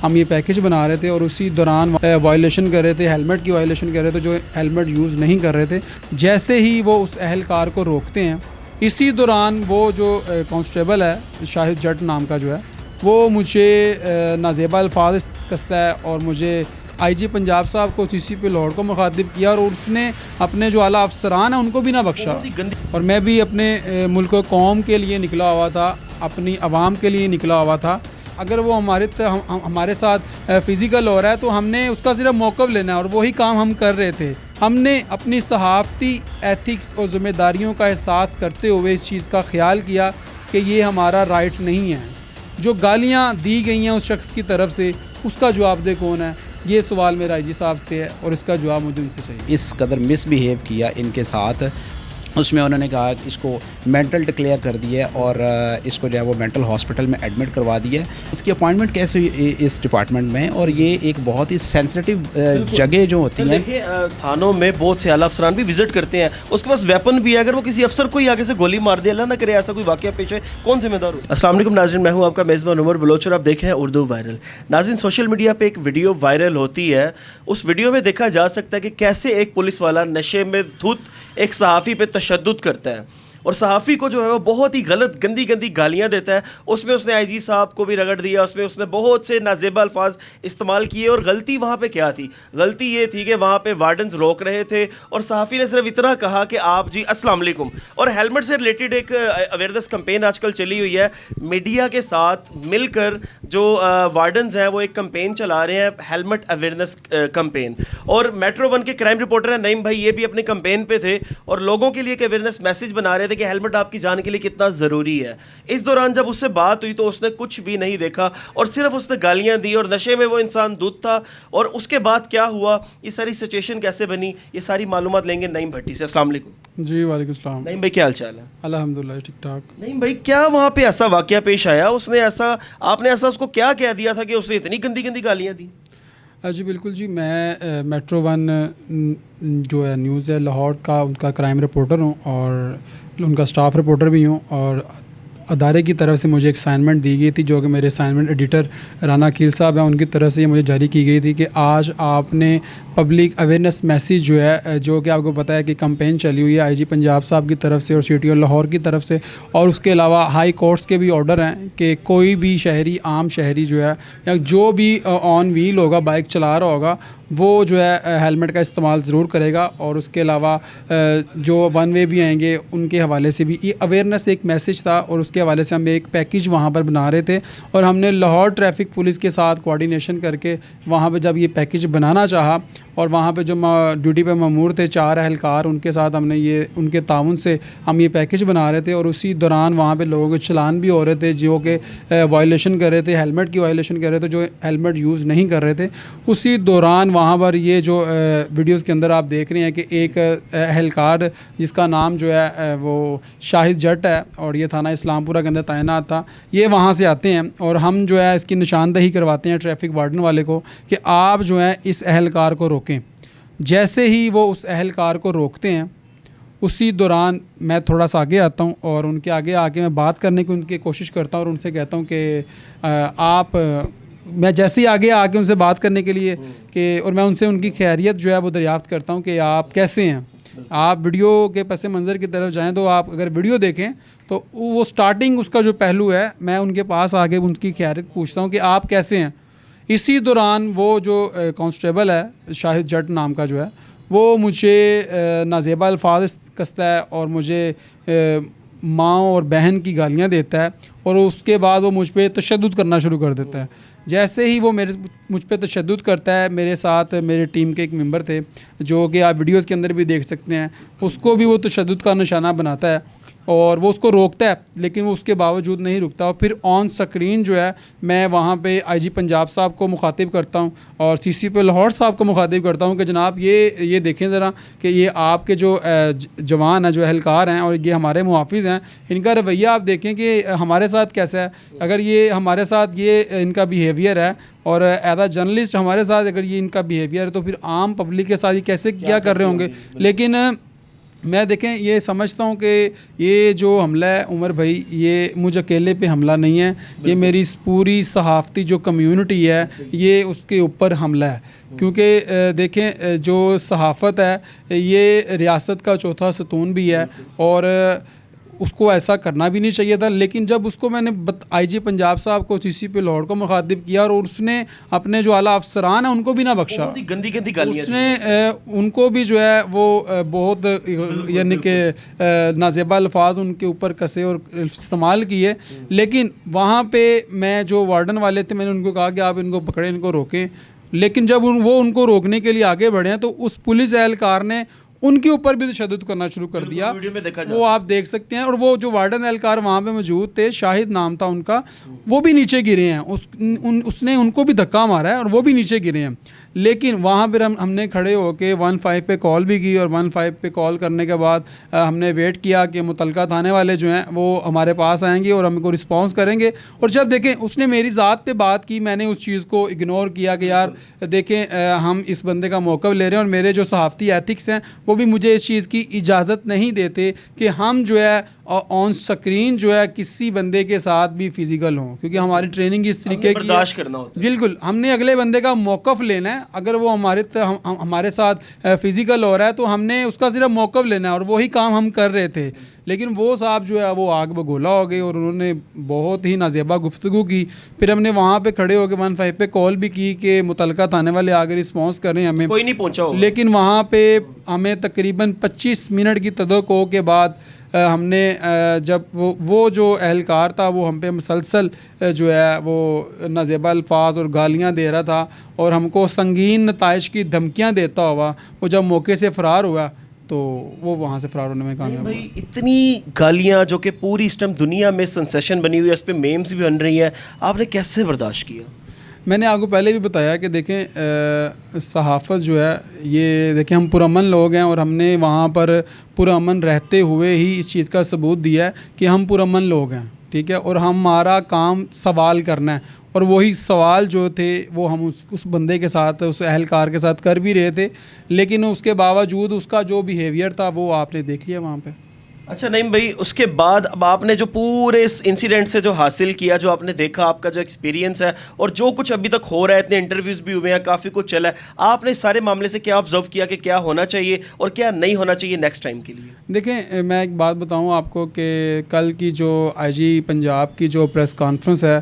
ہم یہ پیکج بنا رہے تھے اور اسی دوران وائلیشن کر رہے تھے، ہیلمٹ کی وائلیشن کر رہے تھے، جو ہیلمٹ یوز نہیں کر رہے تھے۔ جیسے ہی وہ اس اہلکار کو روکتے ہیں، اسی دوران وہ جو کانسٹیبل ہے شاہد جٹ نام کا جو ہے، وہ مجھے نازیبا الفاظ کستا ہے اور مجھے آئی جی پنجاب صاحب کو سی سی پی لاہور کو مخاطب کیا، اور اس نے اپنے جو اعلیٰ افسران ہیں ان کو بھی نہ بخشا۔ اور میں بھی اپنے ملک و قوم کے لیے نکلا ہوا تھا، اپنی عوام کے لیے نکلا ہوا تھا۔ اگر وہ ہمارے ساتھ فزیکل ہو رہا ہے تو ہم نے اس کا صرف موقف لینا ہے، اور وہی کام ہم کر رہے تھے۔ ہم نے اپنی صحافتی ایتھکس اور ذمہ داریوں کا احساس کرتے ہوئے اس چیز کا خیال کیا کہ یہ ہمارا رائٹ نہیں ہے۔ جو گالیاں دی گئی ہیں اس شخص کی طرف سے، اس کا جواب دہ کون ہے؟ یہ سوال میرا آئی جی صاحب سے ہے اور اس کا جواب مجھے ان سے چاہیے۔ اس قدر مس بیہیو کیا ان کے ساتھ، اس میں انہوں نے کہا کہ اس کو مینٹل ڈکلیئر کر دیا اور اس کو جو ہے وہ مینٹل ہاسپٹل میں ایڈمٹ کروا دیا۔ اس کی اپوائنٹمنٹ کیسے ہوئی اس ڈپارٹمنٹ میں، اور یہ ایک بہت ہی سینسٹیو جگہ جو ہوتی ہیں۔ دیکھیں تھانوں میں بہت سے اعلیٰ افسران بھی وزٹ کرتے ہیں، اس کے پاس ویپن بھی ہے، اگر وہ کسی افسر کو ہی آگے سے گولی مار دے، اللہ نہ کرے ایسا کوئی واقعہ پیش ہے، کون ذمہ دار ہو؟ السلام علیکم ناظرین، میں ہوں آپ کا میزبان عمر بلوچ اور آپ دیکھ رہے ہیں اردو وائرل۔ ناظرین، سوشل میڈیا پہ ایک ویڈیو وائرل ہوتی ہے، اس ویڈیو میں دیکھا جا سکتا ہے کہ کیسے ایک پولیس والا نشے میں دھت ایک صحافی پہ تشدد کرتا ہے، اور صحافی کو جو ہے وہ بہت ہی غلط گندی گندی گالیاں دیتا ہے۔ اس میں اس نے آئی جی صاحب کو بھی رگڑ دیا، اس میں اس نے بہت سے نازیبا الفاظ استعمال کیے۔ اور غلطی وہاں پہ کیا تھی؟ غلطی یہ تھی کہ وہاں پہ وارڈنز روک رہے تھے اور صحافی نے صرف اتنا کہا کہ آپ جی السلام علیکم۔ اور ہیلمٹ سے ریلیٹڈ ایک اویئرنیس کمپین آج کل چلی ہوئی ہے، میڈیا کے ساتھ مل کر جو وارڈنز ہیں وہ ایک کمپین چلا رہے ہیں، ہیلمٹ اویئرنیس کمپین۔ اور میٹرو ون کے کرائم رپورٹر ہیں نعیم بھائی، یہ بھی اپنے کمپین پہ تھے اور لوگوں کے لیے ایک اویئرنیس میسج بنا رہے تھے کہ ہیلمٹ آپ کی جان کے لیے کتنا ضروری ہے۔ اس دوران جب اس سے بات ہوئی تو اس نے کچھ بھی نہیں دیکھا اور صرف اس نے گالیاں دی، اور نشے میں وہ انسان دودھ تھا۔ اور اس کے بعد کیا ہوا، یہ ساری سچویشن کیسے بنی، یہ ساری معلومات لیں گے نعیم بھٹی سے۔ السلام علیکم۔ جی وعلیکم السلام۔ نعیم بھائی کیا حال چال ہے؟ الحمدللہ ٹھیک ٹھاک۔ نعیم بھائی کیا وہاں پہ ایسا واقعہ پیش آیا، اس نے ایسا، آپ نے ایسا اس کو کیا کہہ دیا تھا کہ اس نے اتنی گندی گندی گالیاں دی؟ جی بالکل جی، میں میٹرو ون جو ہے نیوز ہے لاہور کا، ان کا کرائم رپورٹر ہوں اور ان کا اسٹاف رپورٹر بھی ہوں، اور ادارے کی طرف سے مجھے ایک اسائنمنٹ دی گئی تھی جو کہ میرے اسائنمنٹ ایڈیٹر رانا کیل صاحب ہیں، ان کی طرف سے یہ مجھے جاری کی گئی تھی کہ آج آپ نے پبلک اویئرنیس میسیج جو ہے، جو کہ آپ کو پتہ ہے کہ کمپین چلی ہوئی ہے آئی جی پنجاب صاحب کی طرف سے اور سی ٹی او لاہور کی طرف سے، اور اس کے علاوہ ہائی کورٹس کے بھی آرڈر ہیں کہ کوئی بھی شہری، عام شہری جو ہے یا جو بھی آن ویل ہوگا، بائک چلا رہا ہوگا، وہ جو ہے ہیلمٹ کا استعمال ضرور کرے گا۔ اور اس کے علاوہ جو ون وے بھی آئیں گے ان کے حوالے سے بھی یہ اویئرنیس ایک میسیج تھا، اور اس کے حوالے سے ہم ایک پیکیج وہاں پر بنا رہے تھے، اور ہم نے لاہور ٹریفک پولیس کے ساتھ کوآرڈینیشن کر کے وہاں پہ جب یہ پیکیج بنانا چاہا، اور وہاں پہ جو ڈیوٹی پہ مامور تھے 4 اہلکار، ان کے ساتھ ہم نے یہ ان کے تعاون سے ہم یہ پیکیج بنا رہے تھے، اور اسی دوران وہاں پہ لوگوں کے چلان بھی ہو رہے تھے جو کہ وائلیشن کر رہے تھے، ہیلمٹ کی وائلیشن کر رہے تھے، جو ہیلمٹ یوز نہیں کر رہے تھے۔ اسی دوران وہاں پر یہ جو ویڈیوز کے اندر آپ دیکھ رہے ہیں کہ ایک اہلکار جس کا نام جو ہے وہ شاہد جٹ ہے، اور یہ تھانہ اسلام پورہ کے اندر تعینات تھا، یہ وہاں سے آتے ہیں اور ہم جو ہے اس کی نشاندہی کرواتے ہیں ٹریفک وارڈن والے کو کہ آپ جو ہے اس اہلکار کو روکیں۔ جیسے ہی وہ اس اہلکار کو روکتے ہیں، اسی دوران میں تھوڑا سا آگے آتا ہوں اور ان کے آگے آ کے میں بات کرنے کی ان کی کوشش کرتا ہوں، اور ان سے کہتا ہوں کہ آپ، میں جیسے ہی آگے آ کے ان سے بات کرنے کے لیے کہ، اور میں ان سے ان کی خیریت جو ہے وہ دریافت کرتا ہوں کہ آپ کیسے ہیں۔ آپ ویڈیو کے پس منظر کی طرف جائیں تو آپ اگر ویڈیو دیکھیں تو وہ سٹارٹنگ اس کا جو پہلو ہے، میں ان کے پاس آگے ان کی خیریت پوچھتا ہوں کہ آپ کیسے ہیں۔ اسی دوران وہ جو کانسٹیبل ہے شاہد جٹ نام کا جو ہے، وہ مجھے نازیبا الفاظ کستا ہے اور مجھے ماں اور بہن کی گالیاں دیتا ہے، اور اس کے بعد وہ مجھ پہ تشدد کرنا شروع کر دیتا ہے۔ جیسے ہی وہ مجھ پہ تشدد کرتا ہے، میرے ساتھ میرے ٹیم کے ایک ممبر تھے جو کہ آپ ویڈیوز کے اندر بھی دیکھ سکتے ہیں، اس کو بھی وہ تشدد کا نشانہ بناتا ہے، اور وہ اس کو روکتا ہے لیکن وہ اس کے باوجود نہیں رکتا، اور پھر آن سکرین جو ہے میں وہاں پہ آئی جی پنجاب صاحب کو مخاطب کرتا ہوں اور سی سی پی لاہور صاحب کو مخاطب کرتا ہوں کہ جناب یہ دیکھیں ذرا کہ یہ آپ کے جو جوان ہیں، جو اہلکار ہیں اور یہ ہمارے محافظ ہیں، ان کا رویہ آپ دیکھیں کہ ہمارے ساتھ کیسا ہے۔ اگر یہ ہمارے ساتھ یہ ان کا بیہیویئر ہے، اور ایز اے جرنلسٹ ہمارے ساتھ اگر یہ ان کا بیہیویئر ہے، تو پھر عام پبلک کے ساتھ یہ کیسے کیا کر رہے ہوں گے۔ لیکن میں دیکھیں یہ سمجھتا ہوں کہ یہ جو حملہ ہے عمر بھائی یہ مجھ اکیلے پہ حملہ نہیں ہے, یہ میری پوری صحافتی جو کمیونٹی ہے یہ اس کے اوپر حملہ ہے. کیونکہ دیکھیں جو صحافت ہے یہ ریاست کا چوتھا ستون بھی ہے اور اس کو ایسا کرنا بھی نہیں چاہیے تھا. لیکن جب اس کو میں نے آئی جی پنجاب صاحب کو CCP لاہور کو مخاطب کیا اور اس نے اپنے جو اعلیٰ افسران ہیں ان کو بھی نہ بکشا, بہت ہی گندی گندی گالیاں اس نے ان کو بھی جو ہے وہ بہت یعنی کہ نازیبا الفاظ ان کے اوپر کسے اور استعمال کیے. لیکن وہاں پہ میں جو وارڈن والے تھے میں نے ان کو کہا کہ آپ ان کو پکڑیں, ان کو روکیں. لیکن جب وہ ان کو روکنے کے لیے آگے بڑھے ہیں تو اس پولیس اہلکار نے ان کے اوپر بھی تشدد کرنا شروع کر دیا. وہ آپ دیکھ سکتے ہیں. اور وہ جو وارڈن اہلکار وہاں پہ موجود تھے, شاہد نام تھا ان کا, وہ بھی نیچے گرے ہیں. اس نے ان کو بھی دھکا مارا ہے اور وہ بھی نیچے گرے ہیں. لیکن وہاں پھر ہم نے کھڑے ہو کے 15 پہ کال بھی کی اور 15 پہ کال کرنے کے بعد ہم نے ویٹ کیا کہ متعلقہ تھانے والے جو ہیں وہ ہمارے پاس آئیں گے اور ہم کو رسپانس کریں گے. اور جب دیکھیں اس نے میری ذات پہ بات کی, میں نے اس چیز کو اگنور کیا کہ یار دیکھیں ہم اس بندے کا موقف لے رہے ہیں اور میرے جو صحافتی ایتھکس ہیں وہ بھی مجھے اس چیز کی اجازت نہیں دیتے کہ ہم جو ہے آن سکرین جو ہے کسی بندے کے ساتھ بھی فزیکل ہوں, کیونکہ ہماری ٹریننگ اس طریقے کی برداشت کرنا ہوتا ہے. بالکل ہم نے اگلے بندے کا موقف لینا ہے. اگر وہ ہمارے ساتھ فزیکل ہو رہا ہے تو ہم نے اس کا صرف موقف لینا ہے, اور وہی کام ہم کر رہے تھے. لیکن وہ صاحب جو ہے وہ آگ بگولا ہو گئے اور انہوں نے بہت ہی نازیبا گفتگو کی. پھر ہم نے وہاں پہ کھڑے ہو کے 15 پہ کال بھی کی کہ متعلقہ تھانے والے آگے رسپانس کریں, ہمیں کوئی نہیں پہنچا ہوگا. لیکن وہاں پہ ہمیں تقریباً 25 منٹ کی تدوکو کے بعد ہم نے جب وہ جو اہلکار تھا وہ ہم پہ مسلسل جو ہے وہ نازیبا الفاظ اور گالیاں دے رہا تھا اور ہم کو سنگین نتائج کی دھمکیاں دیتا ہوا, وہ جب موقع سے فرار ہوا تو وہ وہاں سے فرار ہونے میں کامیاب ہوا. بھائی اتنی گالیاں جو کہ پوری اس ٹائم دنیا میں سنسیشن بنی ہوئی ہے, اس پہ میمز بھی بن رہی ہیں, آپ نے کیسے برداشت کیا؟ میں نے آپ کو پہلے بھی بتایا کہ دیکھیں صحافت جو ہے یہ دیکھیں ہم پرامن لوگ ہیں اور ہم نے وہاں پر پرامن رہتے ہوئے ہی اس چیز کا ثبوت دیا ہے کہ ہم پرامن لوگ ہیں, ٹھیک ہے. اور ہمارا کام سوال کرنا ہے اور وہی سوال جو تھے وہ ہم اس بندے کے ساتھ اس اہلکار کے ساتھ کر بھی رہے تھے. لیکن اس کے باوجود اس کا جو بیہیویئر تھا وہ آپ نے دیکھ لیا وہاں پہ. اچھا نعیم بھائی, اس کے بعد اب آپ نے جو پورے اس انسیڈنٹ سے جو حاصل کیا, جو آپ نے دیکھا, آپ کا جو ایکسپیرینس ہے اور جو کچھ ابھی تک ہو رہا ہے, اتنے انٹرویوز بھی ہوئے ہیں, کافی کچھ چلا ہے, آپ نے اس سارے معاملے سے کیا آبزرو کیا کہ کیا ہونا چاہیے اور کیا نہیں ہونا چاہیے نیکسٹ ٹائم کے لیے؟ دیکھیں میں ایک بات بتاؤں آپ کو کہ کل کی جو IG پنجاب کی جو پریس کانفرنس ہے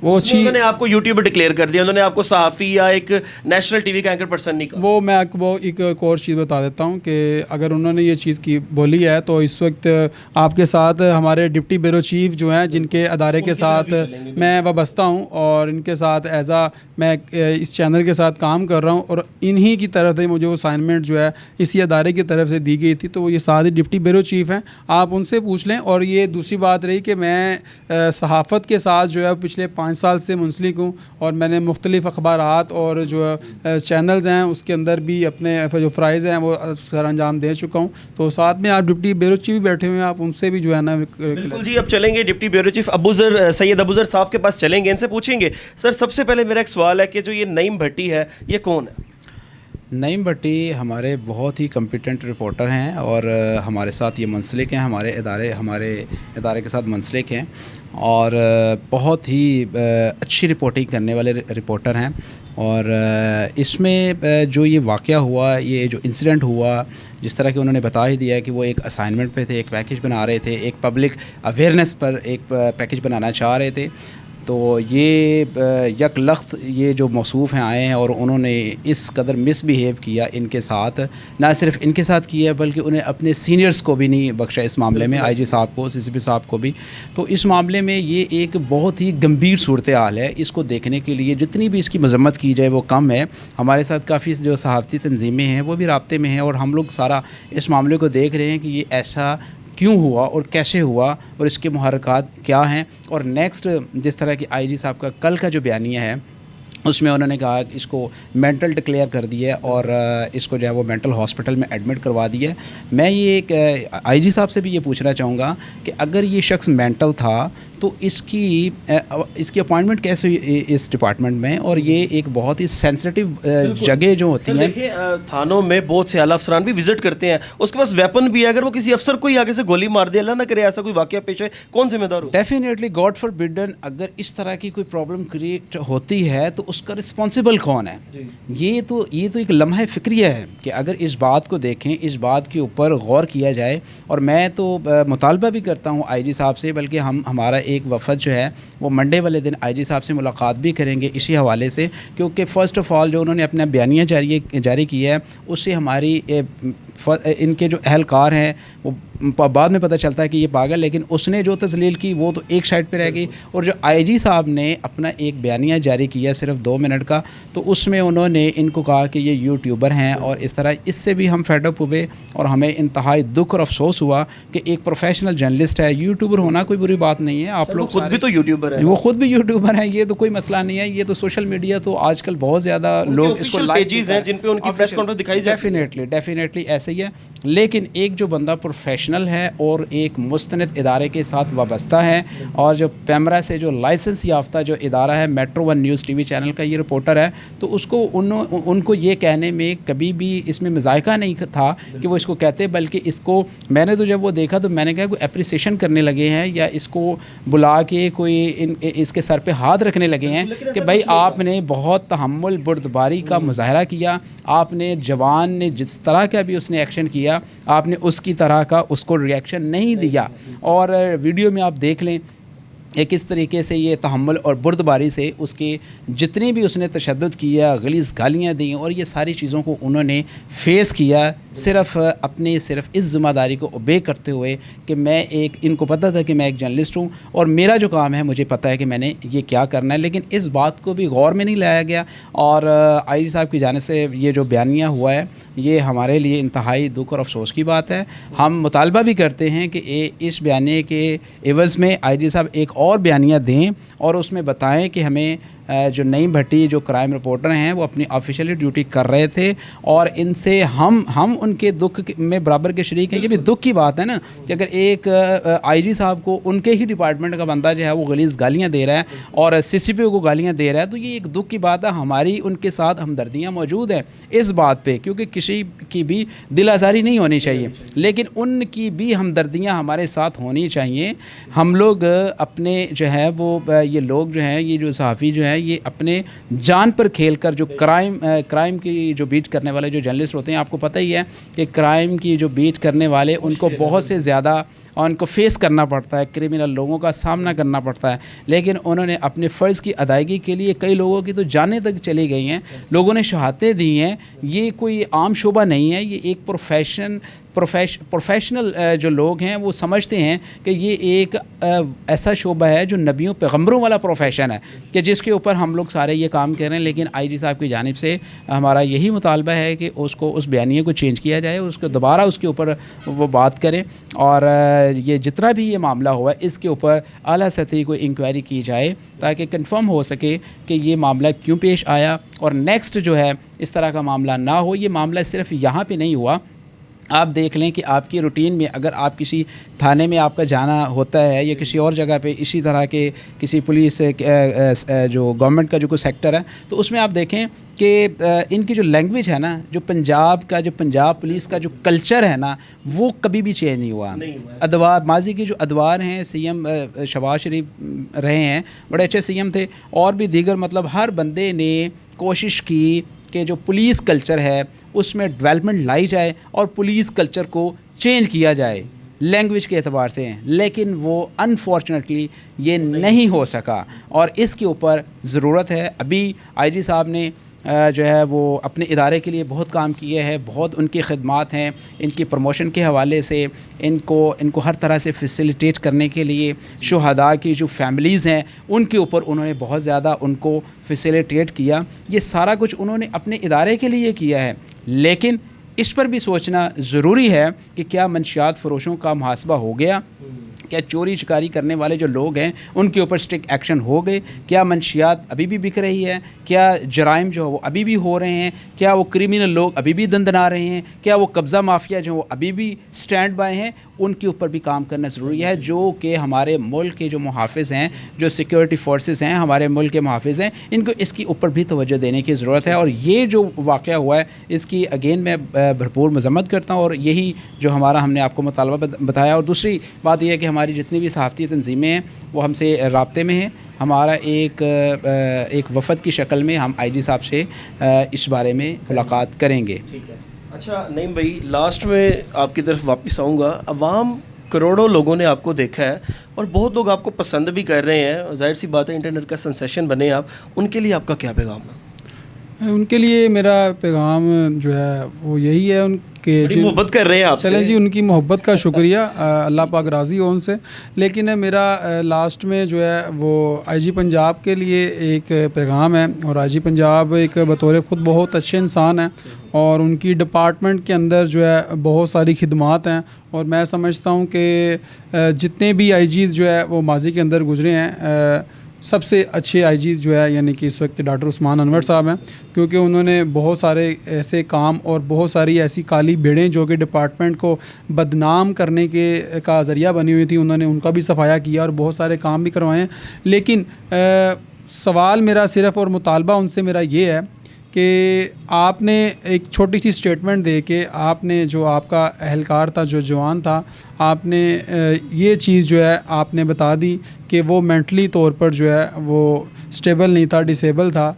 وہ انہوں نے آپ کو یوٹیوبر ڈکلیئر کر دیا, انہوں نے آپ کو صحافی یا ایک نیشنل ٹی وی کا اینکر پرسن نہیں کہا. وہ میں آپ کو ایک اور چیز بتا دیتا ہوں کہ اگر انہوں نے یہ چیز کی بولی ہے تو اس وقت آپ کے ساتھ ہمارے ڈپٹی بیورو چیف جو ہیں جن کے ادارے کے ساتھ میں وابستہ ہوں اور ان کے ساتھ میں اس چینل کے ساتھ کام کر رہا ہوں اور انہی کی طرف سے مجھے وہ اسائنمنٹ جو ہے اسی ادارے کی طرف سے دی گئی تھی, تو وہ یہ ساتھ ہی ڈپٹی بیورو چیف ہیں, آپ ان سے پوچھ لیں. اور یہ دوسری بات رہی کہ میں صحافت کے ساتھ جو ہے پچھلے 5 سال سے منسلک ہوں اور میں نے مختلف اخبارات اور جو چینلز ہیں اس کے اندر بھی اپنے جو فرائض ہیں وہ سر انجام دے چکا ہوں. تو ساتھ میں آپ ڈپٹی بیورو چیف بیٹھے ہوئے ہیں, آپ ان سے بھی جو ہے نا. بالکل جی, اب چلیں گے ڈپٹی بیورو چیف سید ابوذر صاحب کے پاس چلیں گے, ان سے پوچھیں گے. سر سب سے پہلے میرا ایک سوال ہے کہ جو یہ نعیم بھٹی ہے یہ کون ہے؟ نعیم بھٹی ہمارے بہت ہی کمپیٹنٹ رپورٹر ہیں اور ہمارے ساتھ یہ منسلک ہیں, ہمارے ادارے کے ساتھ منسلک ہیں اور بہت ہی اچھی رپورٹنگ کرنے والے رپورٹر ہیں. اور اس میں جو یہ واقعہ ہوا, یہ جو انسیڈنٹ ہوا, جس طرح کہ انہوں نے بتا ہی دیا کہ وہ ایک اسائنمنٹ پہ تھے, ایک پیکیج بنا رہے تھے, ایک پبلک اویئرنیس پر ایک پیکیج بنانا چاہ رہے تھے. تو یہ یک لخت یہ جو موصوف ہیں آئے ہیں اور انہوں نے اس قدر مس بیہیو کیا ان کے ساتھ, نہ صرف ان کے ساتھ کیا بلکہ انہیں اپنے سینئرز کو بھی نہیں بخشا اس معاملے میں, IG صاحب کو, CCP صاحب کو بھی. تو اس معاملے میں یہ ایک بہت ہی گمبھیر صورتحال ہے. اس کو دیکھنے کے لیے جتنی بھی اس کی مذمت کی جائے وہ کم ہے. ہمارے ساتھ کافی جو صحافتی تنظیمیں ہیں وہ بھی رابطے میں ہیں اور ہم لوگ سارا اس معاملے کو دیکھ رہے ہیں کہ یہ ایسا کیوں ہوا اور کیسے ہوا اور اس کے محرکات کیا ہیں. اور نیکسٹ جس طرح کی IG صاحب کا کل کا جو بیانیہ ہے اس میں انہوں نے کہا کہ اس کو مینٹل ڈکلیئر کر دیا ہے اور اس کو جو ہے وہ مینٹل ہاسپٹل میں ایڈمٹ کروا دیا ہے. میں یہ ایک IG صاحب سے بھی یہ پوچھنا چاہوں گا کہ اگر یہ شخص مینٹل تھا تو تو اس کی اپوائنٹمنٹ کیسے ہوئی اس ڈپارٹمنٹ میں؟ اور یہ ایک بہت ہی سینسٹیو جگہ جو ہوتی ہیں. دیکھیں تھانوں میں بہت سے اعلیٰ افسران بھی وزٹ کرتے ہیں, اس کے پاس ویپن بھی ہے, اگر وہ کسی افسر کو ہی آگے سے گولی مار دے, اللہ نہ کرے ایسا کوئی واقعہ پیش ہے, کون ذمہ دار ہو؟ ڈیفینیٹلی گاڈ فار بڈن اگر اس طرح کی کوئی پرابلم کریٹ ہوتی ہے تو اس کا رسپانسبل کون ہے؟ یہ تو ایک لمحہ فکریہ ہے کہ اگر اس بات کو دیکھیں, اس بات کے اوپر غور کیا جائے. اور میں تو مطالبہ بھی کرتا ہوں آئی جی صاحب سے, بلکہ ہمارا ایک وفد جو ہے وہ منڈے والے دن آئی جی صاحب سے ملاقات بھی کریں گے اسی حوالے سے, کیونکہ فرسٹ آف آل جو انہوں نے اپنا بیانیہ جاری کیا ہے اس سے ہماری ان کے جو اہلکار ہیں وہ بعد میں پتہ چلتا ہے کہ یہ پاگل, لیکن اس نے جو تذلیل کی وہ تو ایک سائڈ پہ رہ گئی. اور جو آئی جی صاحب نے اپنا ایک بیانیہ جاری کیا صرف 2 منٹ کا, تو اس میں انہوں نے ان کو کہا کہ یہ یوٹیوبر ہیں اور اس طرح. اس سے بھی ہم فیڈ اپ ہوئے اور ہمیں انتہائی دکھ اور افسوس ہوا کہ ایک پروفیشنل جرنلسٹ ہے, یوٹیوبر ہونا کوئی بری بات نہیں ہے. آپ لوگ خود بھی تو یوٹیوبر ہیں, وہ خود بھی یوٹیوبر ہیں, یہ تو کوئی مسئلہ نہیں ہے. یہ تو سوشل میڈیا تو آج کل بہت زیادہ لوگ اس کو پیجز ہیں جن پہ ان کی پریس کانفرنس دکھائی جاتی ہے. ڈیفینیٹلی ایسے ہی ہے. لیکن ایک جو بندہ پروفیشنل ہے اور ایک مستند ادارے کے ساتھ وابستہ ہے, اور جو پیمرا سے جو لائسنس یافتہ جو ادارہ ہے metro 1 news T V channel کا یہ رپورٹر ہے, تو اس کو ان کو یہ کہنے میں کبھی بھی اس میں مذائقہ نہیں تھا کہ وہ اس کو کہتے, بلکہ اس کو میں نے تو جب وہ دیکھا تو میں نے کہا کوئی اپریسیشن کرنے لگے ہیں یا اس کو بلا کے کوئی اس کے سر پہ ہاتھ رکھنے لگے ہیں کہ بھائی آپ نے بہت تحمل بردباری کا مظاہرہ کیا, آپ نے جوان نے جس طرح کا بھی اس نے ایکشن کیا آپ نے اس کی طرح کا اس کو ریئیکشن نہیں دیا. اور ویڈیو میں آپ دیکھ لیں کس طریقے سے یہ تحمل اور بردباری سے اس کے جتنی بھی اس نے تشدد کیا, غلیظ گالیاں دیں, اور یہ ساری چیزوں کو انہوں نے فیس کیا صرف اس ذمہ داری کو اوبے کرتے ہوئے کہ میں ان کو پتہ تھا کہ میں ایک جرنلسٹ ہوں اور میرا جو کام ہے مجھے پتہ ہے کہ میں نے یہ کیا کرنا ہے. لیکن اس بات کو بھی غور میں نہیں لایا گیا, اور آئی جی صاحب کی جانب سے یہ جو بیانیہ ہوا ہے یہ ہمارے لیے انتہائی دکھ اور افسوس کی بات ہے. ہم مطالبہ بھی کرتے ہیں کہ اس بیانیے کے عوض میں آئی جی صاحب ایک اور بیانیہ دیں اور اس میں بتائیں کہ ہمیں جو نئی بھٹی جو کرائم رپورٹر ہیں وہ اپنی آفیشیلی ڈیوٹی کر رہے تھے, اور ان سے ہم ان کے دکھ میں برابر کے شریک ہیں. یہ بھی دکھ کی بات ہے نا کہ اگر ایک آئی جی صاحب کو ان کے ہی ڈپارٹمنٹ کا بندہ جو ہے وہ غلیظ گالیاں دے رہا ہے اور سی سی پی او کو گالیاں دے رہا ہے, تو یہ ایک دکھ کی بات ہے. ہماری ان کے ساتھ ہمدردیاں موجود ہیں اس بات پہ, کیونکہ کسی کی بھی دل آزاری نہیں ہونی چاہیے, لیکن ان کی بھی ہمدردیاں ہمارے ساتھ ہونی چاہیے. ہم لوگ اپنے جو ہے وہ یہ لوگ جو ہیں یہ جو صحافی جو ہیں یہ اپنے جان پر کھیل کر جو کرائم کی جو بیٹ کرنے والے جو جرنلسٹ ہوتے ہیں, آپ کو پتہ ہی ہے کہ کرائم کی جو بیٹ کرنے والے ان کو بہت سے زیادہ ان کو فیس کرنا پڑتا ہے, کرمنل لوگوں کا سامنا کرنا پڑتا ہے. لیکن انہوں نے اپنے فرض کی ادائیگی کے لیے کئی لوگوں کی تو جانیں تک چلی گئی ہیں, لوگوں نے شہادتیں دی ہیں. یہ کوئی عام شعبہ نہیں ہے, یہ ایک پروفیشنل جو لوگ ہیں وہ سمجھتے ہیں کہ یہ ایک ایسا شعبہ ہے جو نبیوں پیغمبروں والا پروفیشن ہے کہ جس کے اوپر ہم لوگ سارے یہ کام کر رہے ہیں. لیکن آئی جی صاحب کی جانب سے ہمارا یہی مطالبہ ہے کہ اس بیانیے کو چینج کیا جائے, اس کو دوبارہ اس کے اوپر وہ بات کریں, اور یہ جتنا بھی یہ معاملہ ہوا ہے اس کے اوپر اعلیٰ سطحی کوئی انکوائری کی جائے تاکہ کنفرم ہو سکے کہ یہ معاملہ کیوں پیش آیا, اور نیکسٹ جو ہے اس طرح کا معاملہ نہ ہو. یہ معاملہ صرف یہاں پہ نہیں ہوا, آپ دیکھ لیں کہ آپ کی روٹین میں اگر آپ کسی تھانے میں آپ کا جانا ہوتا ہے یا کسی اور جگہ پہ اسی طرح کے کسی پولیس جو گورنمنٹ کا جو کوئی سیکٹر ہے, تو اس میں آپ دیکھیں کہ ان کی جو لینگویج ہے نا, جو پنجاب پولیس کا جو کلچر ہے نا, وہ کبھی بھی چینج نہیں ہوا. ادوار ماضی کے جو ادوار ہیں, سی ایم شہباز شریف رہے ہیں, بڑے اچھے سی ایم تھے, اور بھی دیگر مطلب ہر بندے نے کوشش کی کہ جو پولیس کلچر ہے اس میں ڈیولپمنٹ لائی جائے اور پولیس کلچر کو چینج کیا جائے لینگویج کے اعتبار سے, لیکن وہ انفارچونیٹلی یہ نہیں ہو سکا, اور اس کے اوپر ضرورت ہے. ابھی آئی جی صاحب نے جو ہے وہ اپنے ادارے کے لیے بہت کام کیا ہے, بہت ان کی خدمات ہیں, ان کی پروموشن کے حوالے سے ان کو ہر طرح سے فیسیلیٹیٹ کرنے کے لیے شہداء کی جو فیملیز ہیں ان کے اوپر انہوں نے بہت زیادہ ان کو فیسیلیٹیٹ کیا. یہ سارا کچھ انہوں نے اپنے ادارے کے لیے کیا ہے, لیکن اس پر بھی سوچنا ضروری ہے کہ کیا منشیات فروشوں کا محاسبہ ہو گیا, کیا چوری چکاری کرنے والے جو لوگ ہیں ان کے اوپر اسٹرکٹ ایکشن ہو گئے؟ کیا منشیات ابھی بھی بک رہی ہے؟ کیا جرائم جو ہے وہ ابھی بھی ہو رہے ہیں؟ کیا وہ کرمنل لوگ ابھی بھی دندنا رہے ہیں؟ کیا وہ قبضہ مافیا جو وہ ابھی بھی سٹینڈ بائی ہیں؟ ان کے اوپر بھی کام کرنا ضروری ہے، جو کہ ہمارے ملک کے جو محافظ ہیں، جو سیکورٹی فورسز ہیں، ہمارے ملک کے محافظ ہیں، ان کو اس کے اوپر بھی توجہ دینے کی ضرورت ہے۔ اور یہ جو واقعہ ہوا ہے اس کی اگین میں بھرپور مذمت کرتا ہوں، اور یہی جو ہم نے آپ کو مطالبہ بتایا۔ اور دوسری بات یہ ہے کہ ہماری جتنی بھی صحافتی تنظیمیں ہیں وہ ہم سے رابطے میں ہیں۔ ہمارا ایک وفد کی شکل میں ہم آئی جی صاحب سے اس بارے میں ملاقات کریں گے۔ ٹھیک ہے، اچھا نعیم بھائی، لاسٹ میں آپ کی طرف واپس آؤں گا۔ عوام کروڑوں لوگوں نے آپ کو دیکھا ہے اور بہت لوگ آپ کو پسند بھی کر رہے ہیں، ظاہر سی بات ہے انٹرنیٹ کا سنسیشن بنے آپ، ان کے لیے آپ کا کیا پیغام ہے؟ ان کے لیے میرا پیغام جو ہے وہ یہی ہے، ان کے محبت کر رہے ہیں آپ سے، چلیں جی ان کی محبت کا شکریہ، اللہ پاک راضی ہو ان سے۔ لیکن میرا لاسٹ میں جو ہے وہ آئی جی پنجاب کے لیے ایک پیغام ہے، اور آئی جی پنجاب ایک بطور خود بہت اچھے انسان ہیں، اور ان کی ڈپارٹمنٹ کے اندر جو ہے بہت ساری خدمات ہیں، اور میں سمجھتا ہوں کہ جتنے بھی آئی جیز جو ہے وہ ماضی کے اندر گزرے ہیں، سب سے اچھے آئی جیز جو ہے یعنی کہ اس وقت ڈاکٹر عثمان انور صاحب ہیں، کیونکہ انہوں نے بہت سارے ایسے کام اور بہت ساری ایسی کالی بھیڑیں جو کہ ڈپارٹمنٹ کو بدنام کرنے کا ذریعہ بنی ہوئی تھی، انہوں نے ان کا بھی صفایا کیا اور بہت سارے کام بھی کروائے ہیں۔ لیکن سوال میرا صرف اور مطالبہ ان سے میرا یہ ہے کہ آپ نے ایک چھوٹی سی اسٹیٹمنٹ دے کے آپ نے جو آپ کا اہلکار تھا، جو جوان تھا، آپ نے یہ چیز جو ہے آپ نے بتا دی کہ وہ مینٹلی طور پر جو ہے وہ اسٹیبل نہیں تھا، ڈسیبل تھا۔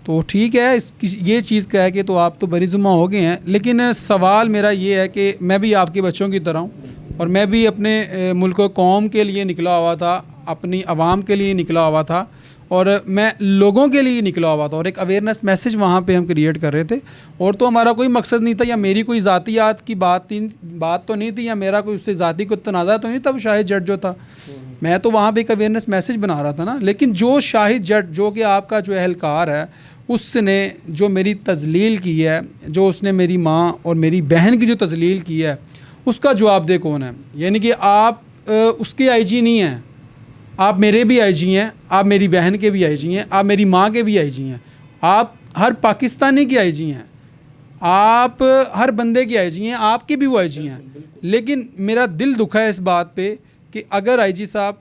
تو ٹھیک ہے، یہ چیز کہہ کے تو آپ تو بری ذمہ ہو گئے ہیں، لیکن سوال میرا یہ ہے کہ میں بھی آپ کے بچوں کی طرح ہوں، اور میں بھی اپنے ملک و قوم کے لیے نکلا ہوا تھا، اپنی عوام کے لیے نکلا ہوا تھا، اور میں لوگوں کے لیے نکلا ہوا تھا، اور ایک اویئرنیس میسیج وہاں پہ ہم کریٹ کر رہے تھے، اور تو ہمارا کوئی مقصد نہیں تھا، یا میری کوئی ذاتیات کی بات تو نہیں تھی، یا میرا کوئی اس سے ذاتی کوئی تنازع تو نہیں تھا۔ وہ شاہد جٹ جو تھا، میں تو وہاں پہ ایک اویئرنیس میسیج بنا رہا تھا نا۔ لیکن جو شاہد جٹ جو کہ آپ کا جو اہلکار ہے، اس نے جو میری تذلیل کی ہے، جو اس نے میری ماں اور میری بہن کی جو تذلیل کی ہے، اس کا جواب دہ کون ہے؟ یعنی کہ آپ اس کے آئی جی نہیں ہیں، آپ میرے بھی آئی جی ہیں، آپ میری بہن کے بھی آئی جی ہیں، آپ میری ماں کے بھی آئی جی ہیں، آپ ہر پاکستانی کے آئی جی ہیں، آپ ہر بندے کے آئی جی ہیں، آپ کے بھی وہ آئی جی ہیں۔ لیکن میرا دل دکھا ہے اس بات پہ کہ اگر آئی جی صاحب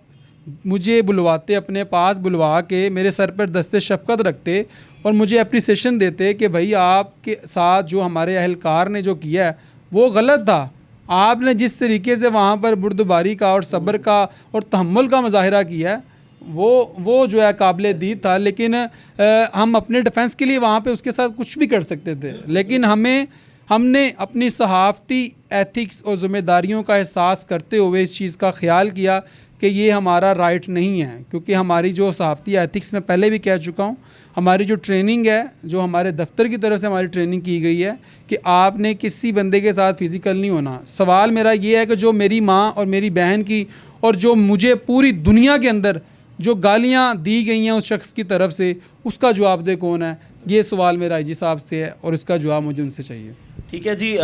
مجھے بلواتے، اپنے پاس بلوا کے میرے سر پر دست شفقت رکھتے اور مجھے اپریسیشن دیتے کہ بھائی آپ کے ساتھ جو ہمارے اہلکار نے جو کیا ہے وہ غلط تھا، آپ نے جس طریقے سے وہاں پر بردباری کا اور صبر کا اور تحمل کا مظاہرہ کیا ہے وہ جو ہے قابل دید تھا۔ لیکن ہم اپنے ڈیفنس کے لیے وہاں پہ اس کے ساتھ کچھ بھی کر سکتے تھے، لیکن ہم نے اپنی صحافتی ایتھکس اور ذمہ داریوں کا احساس کرتے ہوئے اس چیز کا خیال کیا کہ یہ ہمارا رائٹ نہیں ہے، کیونکہ ہماری جو صحافتی ایتھکس میں پہلے بھی کہہ چکا ہوں، ہماری جو ٹریننگ ہے، جو ہمارے دفتر کی طرف سے ہماری ٹریننگ کی گئی ہے کہ آپ نے کسی بندے کے ساتھ فزیکل نہیں ہونا۔ سوال میرا یہ ہے کہ جو میری ماں اور میری بہن کی اور جو مجھے پوری دنیا کے اندر جو گالیاں دی گئی ہیں اس شخص کی طرف سے، اس کا جواب دہ کون ہے؟ یہ سوال میرا آئی جی صاحب سے ہے، اور اس کا جواب مجھے ان سے چاہیے۔ ٹھیک ہے جی،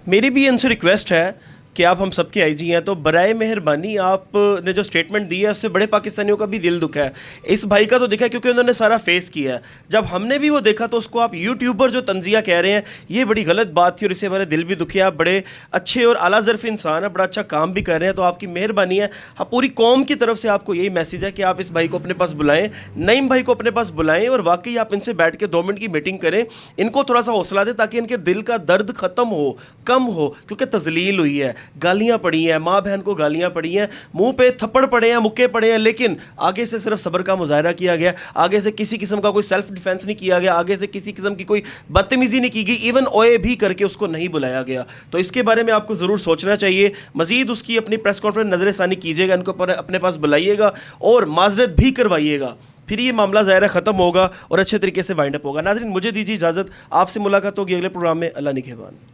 میری بھی ان سے ریکویسٹ ہے کہ آپ ہم سب کے آئی جی ہیں، تو برائے مہربانی آپ نے جو اسٹیٹمنٹ دی ہے اس سے بڑے پاکستانیوں کا بھی دل دکھا ہے۔ اس بھائی کا تو دکھا ہے کیونکہ انہوں نے سارا فیس کیا ہے، جب ہم نے بھی وہ دیکھا تو اس کو آپ یوٹیوبر جو تنزیہ کہہ رہے ہیں، یہ بڑی غلط بات تھی، اور اس سے ہمارے دل بھی دکھے۔ آپ بڑے اچھے اور اعلیٰ ظرف انسان ہیں، بڑا اچھا کام بھی کر رہے ہیں، تو آپ کی مہربانی ہے، پوری قوم کی طرف سے آپ کو یہی میسیج ہے کہ آپ اس بھائی کو اپنے پاس بلائیں، نعیم بھائی کو اپنے پاس بلائیں، اور واقعی آپ ان سے بیٹھ کے 2 منٹ کی میٹنگ کریں، ان کو تھوڑا سا حوصلہ دیں تاکہ ان کے دل کا درد ختم ہو، کم ہو، کیونکہ تذلیل ہوئی ہے، گالیاں پڑی ہیں، ماں بہن کو گالیاں پڑی ہیں، منہ پہ تھپڑ پڑے ہیں، مکے پڑے ہیں، لیکن آگے سے صرف صبر کا مظاہرہ کیا گیا، آگے سے کسی قسم کا کوئی سیلف ڈیفینس نہیں کیا گیا، آگے سے کسی قسم کی کوئی بدتمیزی نہیں کی گئی، ایون اوے بھی کر کے اس کو نہیں بلایا گیا۔ تو اس کے بارے میں آپ کو ضرور سوچنا چاہیے، مزید اس کی اپنی پریس کانفرنس نظر ثانی کیجیے گا، ان کو اپنے پاس بلائیے گا اور معذرت بھی کروائیے گا، پھر یہ معاملہ ظاہر ختم ہوگا اور اچھے طریقے سے وائنڈ اپ ہوگا۔ ناظرین، مجھے دیجیے اجازت، آپ سے ملاقات ہوگی اگلے پروگرام میں۔ اللہ نگہبان۔